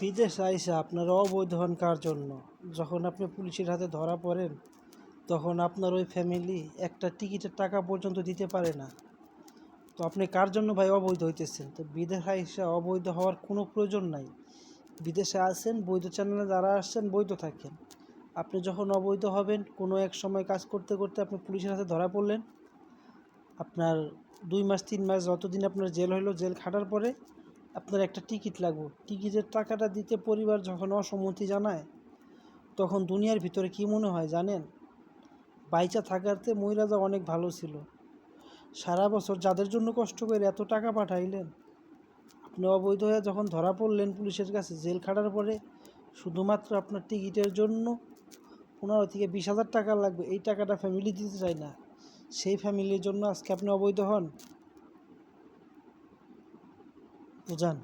বিদেশ আইসা আপনার অবৈধ হন কার জন্য? যখন আপনি পুলিশের হাতে ধরা পড়েন তখন আপনার ওই ফ্যামিলি একটা টিকিটের টাকা পর্যন্ত দিতে পারে না। তো আপনি কার জন্য ভাই অবৈধ হইতেছেন? তো বিদেশ আইসা অবৈধ হওয়ার কোনো প্রয়োজন নাই। বিদেশে আসেন, বৈধ চ্যানেলে যারা আসছেন বৈধ থাকেন। আপনি যখন অবৈধ হবেন, কোনো এক সময় কাজ করতে করতে আপনি পুলিশের হাতে ধরা পড়লেন, আপনার 2 মাস 3 মাস যতদিন আপনার জেল হইলো, জেল খাটার পরে আপনার একটা টিকিট লাগবে। টিকিটের টাকাটা দিতে পরিবার যখন অসম্মতি জানায়, তখন দুনিয়ার ভিতরে কী মনে হয় জানেন? বাইচা থাকাতে মইরা যা অনেক ভালো ছিল। সারা বছর যাদের জন্য কষ্ট করে এত টাকা পাঠাইলেন, আপনি অবৈধ হয়ে যখন ধরা পড়লেন পুলিশের কাছে জেল খাটার পরে, শুধুমাত্র আপনার টিকিটের জন্য 15 থেকে 20 হাজার টাকা লাগবে, এই টাকাটা ফ্যামিলি দিতে চায় না। সেই ফ্যামিলির জন্য আজকে আপনি অবৈধ হন? বুঝান।